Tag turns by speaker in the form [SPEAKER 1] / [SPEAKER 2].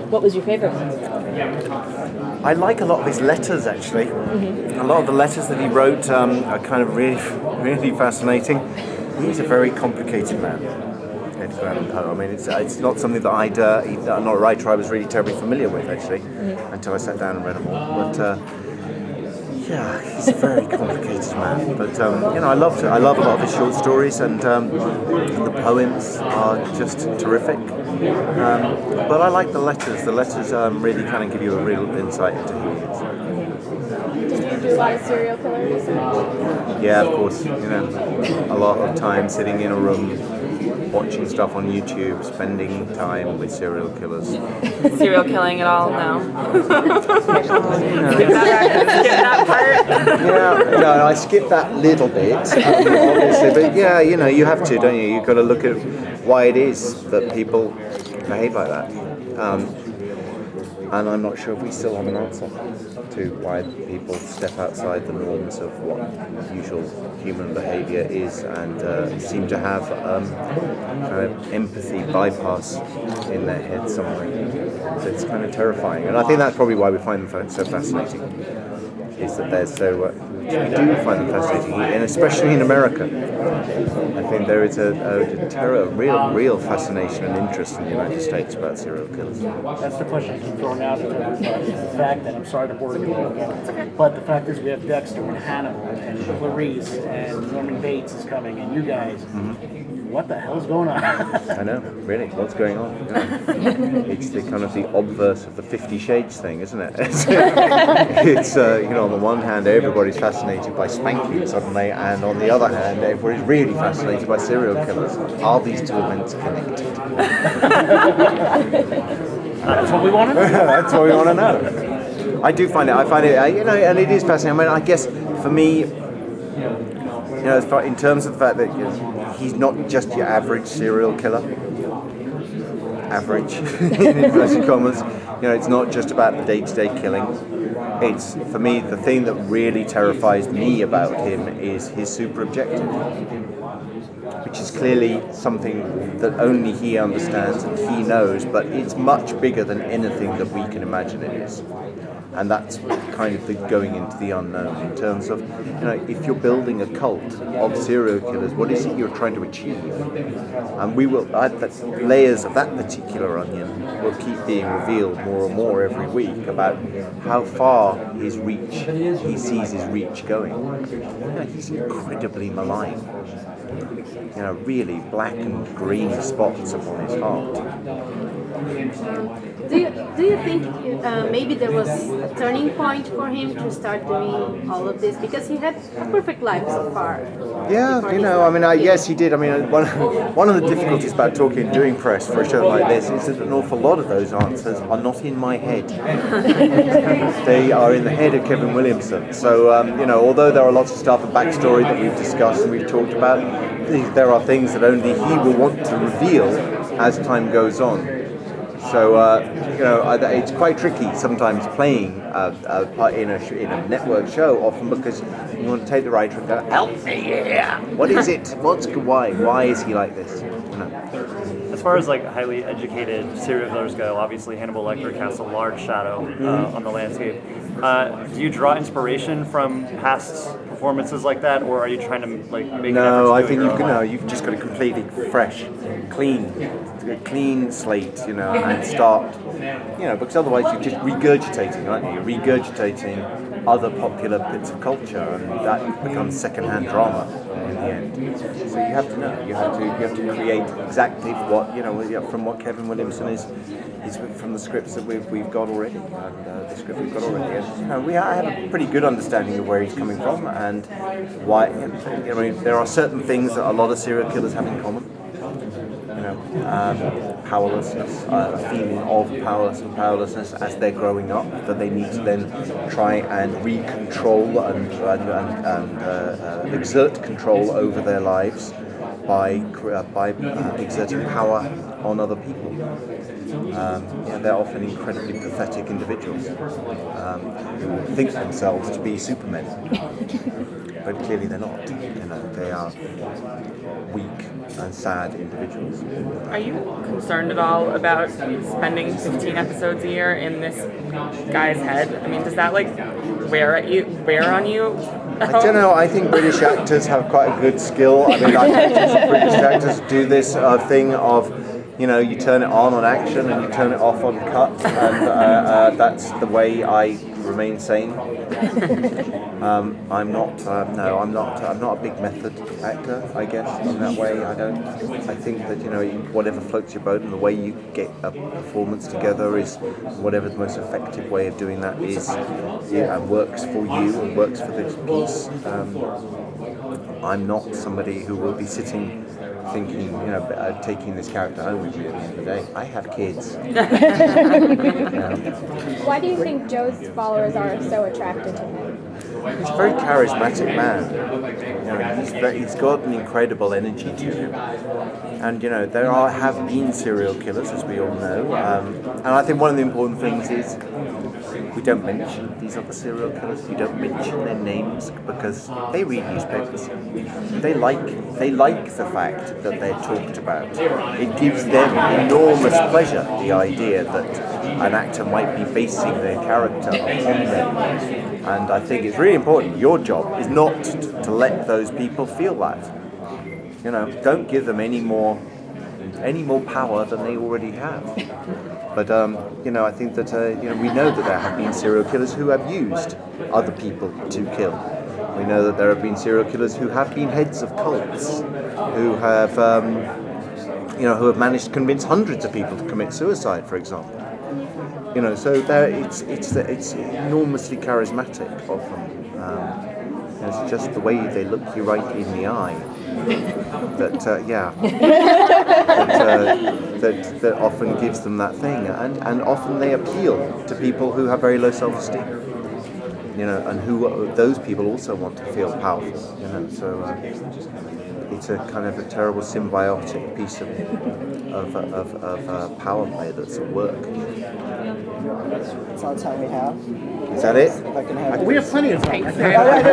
[SPEAKER 1] What was your favorite?
[SPEAKER 2] I like a lot of his letters, actually. A lot of the letters that he wrote are kind of really fascinating. He's a very complicated man, Edgar Allan Poe. I mean, it's not something that he's not a writer I was really terribly familiar with, actually, until I sat down and read them all. But yeah, he's a very complicated man. But I love a lot of his short stories, and the poems are just terrific. But I like the letters. The letters really kind of give you a real insight into who he is.
[SPEAKER 3] Did you do a lot of serial killer research?
[SPEAKER 2] Yeah, of course. A lot of time sitting in a room, watching stuff on YouTube, spending time with serial killers.
[SPEAKER 4] Serial killing at all? No. Skip that part.
[SPEAKER 2] Yeah, no, I skipped that little bit, obviously, but yeah, you have to, don't you? You've got to look at why it is that people behave like that. And I'm not sure if we still have an answer to why people step outside the norms of what usual human behaviour is, and seem to have kind of empathy bypass in their head somewhere. So it's kind of terrifying, and I think that's probably why we find them so fascinating. Is that they're so we do find them fascinating, and especially in America. I think there is a real fascination and interest in the United States about serial killers.
[SPEAKER 5] That's the question I keep throwing out to everybody. The fact that, I'm sorry to bore you again, but the fact is we have Dexter and Hannibal and Clarice and Norman Bates is coming, and you guys. What the hell's going on?
[SPEAKER 2] I know, really, what's going on? It's the kind of the obverse of the 50 Shades thing, isn't it? It's on the one hand, everybody's fascinated by spanking suddenly, and on the other hand, everybody's really fascinated by serial killers. Are these two events connected?
[SPEAKER 5] That's what we want to know.
[SPEAKER 2] That's what we want to know. I do find it. And it is fascinating. I mean, I guess for me, in terms of the fact that he's not just your average serial killer. Average, in inverted commas. It's not just about the day-to-day killing. It's, for me, the thing that really terrifies me about him is his super objective, which is clearly something that only he understands and he knows, but it's much bigger than anything that we can imagine it is. And that's kind of the going into the unknown in terms of, if you're building a cult of serial killers, what is it you're trying to achieve? And we will, layers of that particular onion will keep being revealed more and more every week about how far he sees his reach going. He's incredibly malign. Really black and green spots upon his heart.
[SPEAKER 3] Do you think maybe there was a turning point for him to start doing all of this? Because he had a perfect life so far.
[SPEAKER 2] Yeah, yes, he did. I mean, one of the difficulties about talking and doing press for a show like this is that an awful lot of those answers are not in my head. They are in the head of Kevin Williamson. So, although there are lots of stuff and backstory that we've discussed and we've talked about, there are things that only he will want to reveal as time goes on. So, it's quite tricky sometimes playing a part in a network show, often because you want to take the writer and go, help me here! What is it? Why is he like this?
[SPEAKER 6] As far as highly educated serial killers go, obviously Hannibal Lecter casts a large shadow on the landscape. Do you draw inspiration from past performances like that, or are you trying to make an effort?
[SPEAKER 2] No, I think you've just got a completely fresh, clean slate, and start, because otherwise you're just regurgitating, aren't you? You're regurgitating other popular bits of culture, and that becomes second-hand drama in the end. So you have to know, you have to create exactly what, from what Kevin Williamson is from the scripts that we've got already, and the script we've got already. And I have a pretty good understanding of where he's coming from and why. There are certain things that a lot of serial killers have in common. Powerlessness, a feeling of powerlessness as they're growing up, that they need to then try and re-control and exert control over their lives by exerting power on other people. They're often incredibly pathetic individuals who think themselves to be supermen. but clearly they're not. You know, they are weak and sad individuals.
[SPEAKER 4] Are you concerned at all about spending 15 episodes a year in this guy's head? I mean, does that like wear on you?
[SPEAKER 2] I don't know. I think British actors have quite a good skill. I mean, British actors do this thing of, you know, you turn it on action and you turn it off on cut, and that's the way I remain sane. I'm not. No, I'm not. I'm not a big method actor. I guess in that way, I don't. I think that, you know, whatever floats your boat and the way you get a performance together is whatever the most effective way of doing that is, and works for you and works for this piece. I'm not somebody who will be sitting thinking, you know, taking this character home with me at the end of the day. I have kids.
[SPEAKER 7] Why do you think Joe's followers are so attracted to him?
[SPEAKER 2] He's a very charismatic man. You know, he's got an incredible energy to him. And, you know, there have been serial killers, as we all know. And I think one of the important things is we don't mention these other serial killers. We don't mention their names because they read newspapers. They like the fact that they're talked about. It gives them enormous pleasure, the idea that an actor might be basing their character upon them. And I think it's really important. Your job is not to let those people feel that. You know, don't give them any more power than they already have. But you know, I think that you know, we know that there have been serial killers who have used other people to kill. We know that there have been serial killers who have been heads of cults, who have you know, who have managed to convince hundreds of people to commit suicide, for example. You know, so there it's enormously charismatic of them. It's just the way they look you right in the eye. That that often gives them that thing, and often they appeal to people who have very low self-esteem. You know, and who those people also want to feel powerful. You know, so it's a kind of a terrible symbiotic piece of power play that's at work.
[SPEAKER 8] That's all the time we have.
[SPEAKER 2] Is that it?
[SPEAKER 8] If I can have
[SPEAKER 5] We have plenty of time.
[SPEAKER 4] Thanks very much.